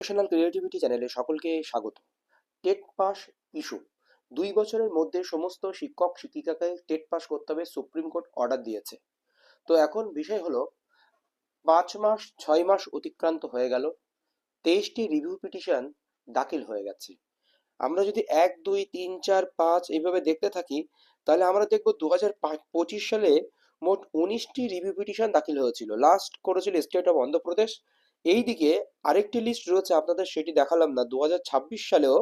Professional creativity চ্যানেলে সকলকে স্বাগত। টেট পাস ইস্যু 2 বছরের মধ্যে সমস্ত শিক্ষক শিক্ষিকাকে টেট পাস করতে হবে, সুপ্রিম কোর্ট অর্ডার দিয়েছে। তো এখন বিষয় হলো, 5 মাস 6 মাস অতিক্রান্ত হয়ে গেল, 23টি রিভিউ পিটিশন দাখিল হয়ে গেছে। আমরা যদি 1 2 3 4 5 এইভাবে দেখতে থাকি, তাহলে আমরা দেখব 2025 সালে মোট 19টি রিভিউ পিটিশন দাখিল হয়েছিল। লাস্ট করেছিল স্টেট অফ অন্ধ্রপ্রদেশ। এইদিকে আরেকটি লিস্ট রয়েছে আপনাদের, সেটি দেখালাম না। 2026 সালেও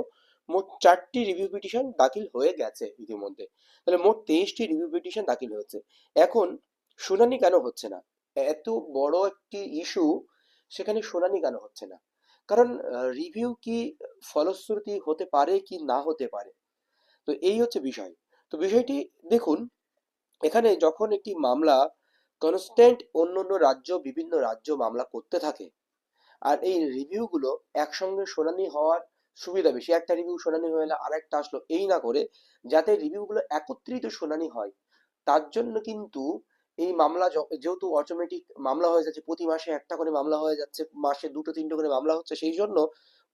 মোট 4টি রিভিউ পিটিশন দাখিল হয়ে গেছে ইতিমধ্যে। তাহলে মোট 23টি রিভিউ পিটিশন দাখিল হয়েছে। এখন শুনানি কেন হচ্ছে না? এত বড় একটি ইস্যু, সেখানে শুনানি কেন হচ্ছে না? কারণ রিভিউ কি ফলশ্রুতি হতে পারে কি না হতে পারে, তো এই হচ্ছে বিষয়। তো বিষয়টি দেখুন, এখানে যখন একটি মামলা কনস্ট্যান্ট অন্য অন্য রাজ্য, বিভিন্ন রাজ্য মামলা করতে থাকে, আর এই রিভিউগুলো একসঙ্গে শুনানি হওয়ার সুবিধা বেশি, একটা রিভিউ শুনানি হয়ে গেলে আর একটা আসলো, এই না করে যাতে রিভিউগুলো একত্রিত শুনানি হয়, তার জন্য কিন্তু এই মামলা যেহেতু অটোমেটিক মামলা হয়ে যাচ্ছে, প্রতি মাসে একটা করে মামলা হয়ে যাচ্ছে, মাসে দুটো তিনটে করে মামলা হচ্ছে, সেই জন্য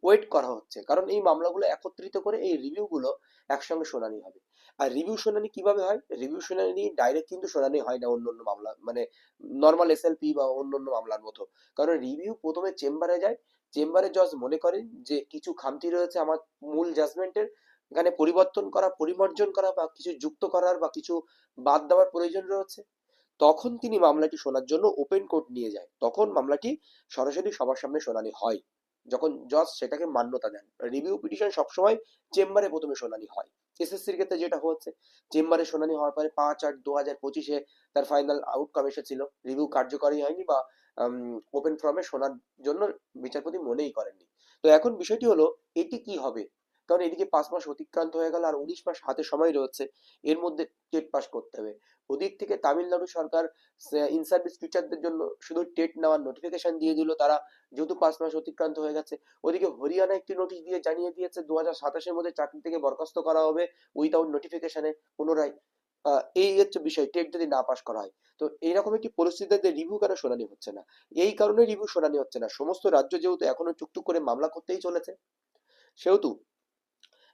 ওয়েট করা হচ্ছে। কারণ এই মামলাগুলো একত্রিত করে এই রিভিউগুলো একসঙ্গে শুনানি হবে। আর রিভিউ শুনানি কিভাবে হয়? রিভিউ শুনানি ডাইরেক্ট কিন্তু শুনানি হয় না অন্য অন্য মামলা, মানে নর্মাল এসএলপি বা অন্য অন্য মামলার মতো। কারণ রিভিউ প্রথমে চেম্বারে যায়, চেম্বারে জজ মনে করেন যে কিছু খামতি রয়েছে আমার মূল জাজমেন্টের, এখানে পরিবর্তন করা, পরিমার্জন করা বা কিছু যুক্ত করার বা কিছু বাদ দেওয়ার প্রয়োজন রয়েছে, তখন তিনি মামলাটি শোনার জন্য ওপেন কোর্ট নিয়ে যায়। তখন মামলাটি সরাসরি সবার সামনে শুনানি হয়, যখন জজ সেটাকে মান্যতা দেন। রিভিউ পিটিশন সবসময় চেম্বারে প্রথমে শুনানি হয়। এসএসসির ক্ষেত্রে যেটা হচ্ছে, চেম্বারে শুনানি হওয়ার পরে 5/8/2025 তার ফাইনাল আউটকাম এসেছিল, রিভিউ কার্যকরী হয়নি বা ওপেন ফর্মে শোনার জন্য বিচারপতি মনেই করেননি। তো এখন বিষয়টি হলো, এটি কি হবে? কারণ এদিকে 5 মাস অতিক্রান্ত হয়ে গেল, আর 19 মাস হাতে সময় রয়েছে, এর মধ্যে টেট পাস করতে হবে। ওদিক থেকে তামিলনাড়ু সরকার ইন সার্ভিস টিচারদের জন্য শুধু টেট নেওয়ার নোটিফিকেশন দিয়ে দিল তারা, যেহেতু 5 মাস অতিক্রান্ত হয়ে গেছে। ওদিকে হরিয়ানা একটি নোটিশ দিয়ে জানিয়ে দিয়েছে 2027-এর মধ্যে চাকরি থেকে বরখাস্ত করা হবে উইথাউট নোটিফিকেশনে পুনরায়। এই হচ্ছে বিষয়, টেট যদি না পাস করা হয়। তো এইরকম একটি পরিস্থিতিতে রিভিউ কেন শুনানি হচ্ছে না? এই কারণে রিভিউ শুনানি হচ্ছে না, সমস্ত রাজ্য যেহেতু এখনো টুকটুক করে মামলা করতেই চলেছে, সেহেতু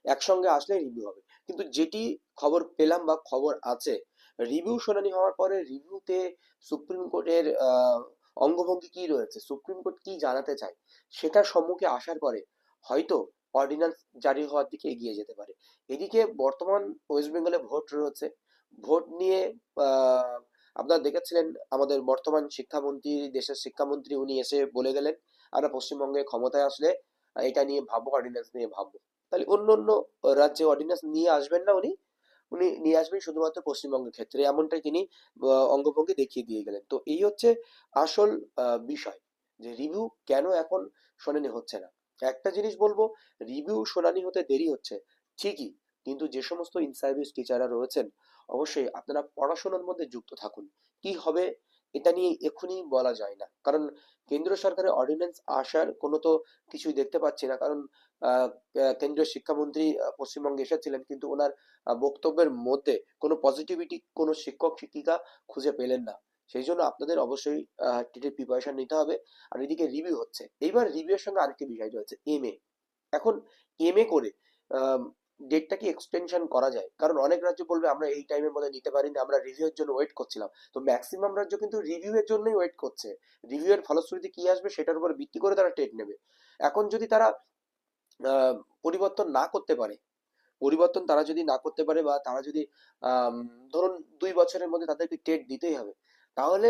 একসঙ্গে আসলে রিভিউ হবে। কিন্তু যেটি খবর পেলাম বা খবর আছে, রিভিউ শুনানি হওয়ার পরে রিভিউতে সুপ্রিম কোর্টের অঙ্গভঙ্গি কি রয়েছে, সুপ্রিম কোর্ট কি জানাতে চায়, সেটার সম্মুখে আসার পরে হয়তো অর্ডিন্যান্স জারি হওয়ার দিকে এগিয়ে যেতে পারে। এদিকে বর্তমান ওয়েস্ট বেঙ্গলে ভোট রয়েছে। ভোট নিয়ে আহ আপনারা দেখেছিলেন, আমাদের বর্তমান শিক্ষামন্ত্রী, দেশের শিক্ষামন্ত্রী, উনি এসে বলে গেলেন আমরা পশ্চিমবঙ্গে ক্ষমতায় আসলে এটা নিয়ে ভাববো, অর্ডিন্যান্স নিয়ে ভাববো। তাহলে অন্য অন্য রাজ্যে অর্ডিন্যান্স নিয়ে আসবেন না উনি, উনি নিয়ে আসবেন শুধুমাত্র পশ্চিমবঙ্গের ক্ষেত্রে, এমনটাই তিনি অঙ্গভঙ্গি দেখিয়ে দিয়ে গেলেন। তো এই হচ্ছে আসল বিষয়, যে রিভিউ কেন এখন শুনানি হচ্ছে না। একটা জিনিস বলবো, রিভিউ শুনানি হতে দেরি হচ্ছে ঠিকই, কিন্তু যে সমস্ত ইন সার্ভিস টিচাররা রয়েছেন, অবশ্যই আপনারা পড়াশোনার মধ্যে যুক্ত থাকুন। কি হবে এটা নিয়ে এক্ষুনি বলা যায় না, কারণ কেন্দ্র সরকারের অর্ডিন্যান্স আসার কোনো তো কিছুই দেখতে পাচ্ছি না। কারণ আহ, কেন্দ্রীয় শিক্ষামন্ত্রী পশ্চিমবঙ্গে এসেছিলেন, কিন্তু ওনার বক্তব্যের মধ্যে কোনো পজিটিভিটি কোনো শিক্ষক শিক্ষিকা খুঁজে পেলেন না। সেই জন্য আপনাদের অবশ্যই টেটের প্রিপারেশন নিতে হবে। আর এদিকে রিভিউ হচ্ছে, এইবার রিভিউ এর সঙ্গে আরেকটি বিষয় রয়েছে, এমএ। এখন এমএ করে ডেটটা কি এক্সটেনশন করা যায়? কারণ অনেক রাজ্য বলবে আমরা এই টাইমের মধ্যে নিতে পারিনি, আমরা রিভিউ এর জন্য ওয়েট করছিলাম। তো ম্যাক্সিমাম রাজ্য কিন্তু রিভিউ এর জন্যই ওয়েট করছে। রিভিউ এর ফলশ্রুতি কি আসবে সেটার উপর ভিত্তি করে তারা টেট নেবে। এখন যদি তারা আহ, পরিবর্তন না করতে পারে, পরিবর্তন তারা যদি না করতে পারে বা তারা যদি আম, ধরুন 2 বছরের মধ্যে তাদেরকে টেট দিতেই হবে, তাহলে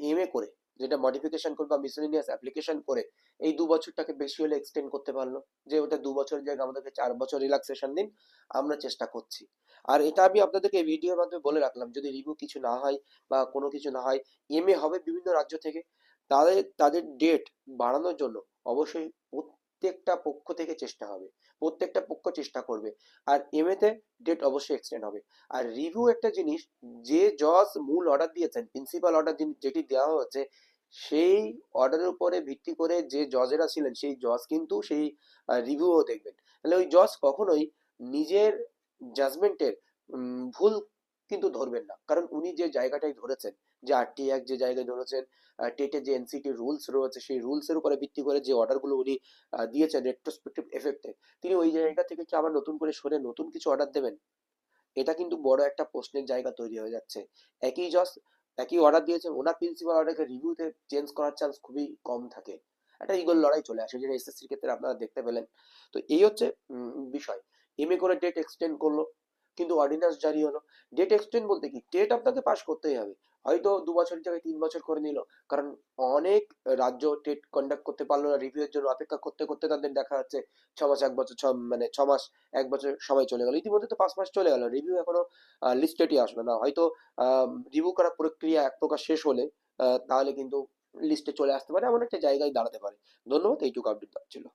এমএ করে, যেটা মডিফিকেশন করে বা মিসেলেনিয়াস অ্যাপ্লিকেশন করে এই 2 বছরটাকে বেশি হলে এক্সটেন্ড করতে পারলো, যে ওটা 2 বছরের জায়গায় আমাদেরকে 4 বছর রিল্যাক্সেশন দিন, আমরা চেষ্টা করছি। আর এটা আমি আপনাদেরকে এই ভিডিওর মাধ্যমে বলে রাখলাম, যদি রিভিউ কিছু না হয় বা কোনো কিছু না হয়, এমএ হবে বিভিন্ন রাজ্য থেকে, তাদের তাদের ডেট বাড়ানোর জন্য অবশ্যই প্রত্যেকটা পক্ষ থেকে চেষ্টা হবে, প্রত্যেকটা পক্ষ চেষ্টা করবে। আর এমএতে ডেট অবশ্যই এক্সটেন্ড হবে। আর রিভিউ একটা জিনিস, যে জজ মূল অর্ডার দিয়েছেন, প্রিন্সিপাল অর্ডার যেটি দেওয়া হচ্ছে, সেই অর্ডারের উপরে ভিত্তি করে যে জজেরা ছিলেন, সেই জজ কিন্তু সেই রিভিউও দেখবেন। তাহলে ওই জজ কখনোই নিজের জাজমেন্টের ভুল কিন্তু ধরবেন না, কারণ উনি যে জায়গাটাই ধরেছেন যে আরটি অ্যাক্ট যে জায়গায় ধরেছেন টেটের যে এনসিটি রুলস রয়েছে সেই রুলসের উপরে ভিত্তি করে যে অর্ডারগুলো উনি দিয়েছেন রেট্রোস্পেক্টিভ এফেক্টে, তিনি ওই জায়গা থেকে কি আবার নতুন করে সরে নতুন কিছু অর্ডার দেবেন? এটা কিন্তু বড় একটা প্রশ্নের জায়গা তৈরি হয়ে যাচ্ছে। একই জজ একই অর্ডার দিয়েছেন, ওনার প্রিন্সিপাল অর্ডারকে রিভিউতে চেঞ্জ করার চান্স খুবই কম থাকে। একটা ইগল লড়াই চলে আসে, যেটা এসএসসির ক্ষেত্রে আপনারা দেখতে পেলেন। তো এই হচ্ছে বিষয়। এমএ করে ডেট এক্সটেন্ড করলো, কিন্তু অর্ডিন্যান্স জারি হলো। ডেট এক্সটেন্ড বলতে কি, টেট আপনাকে পাস করতেই হবে, হয়তো 2 বছরের জায়গায় 3 বছর করে নিল। কারণ অনেক রাজ্য টেট কন্ডাক্ট করতে পারলো না, রিভিউ এর জন্য অপেক্ষা করতে করতে তাদের দেখা যাচ্ছে 6 মাস, 1 বছর, মানে 6 মাস, 1 বছর সময় চলে গেল। ইতিমধ্যে তো 5 মাস চলে গেল, রিভিউ এখনো লিস্টেডই আসলো না। হয়তো রিভিউ করার প্রক্রিয়া এক প্রকার শেষ হলে তাহলে কিন্তু লিস্টে চলে আসতে পারে, এমন একটা জায়গায় দাঁড়াতে পারে। ধন্যবাদ, এইটুকু আপডেট ছিল।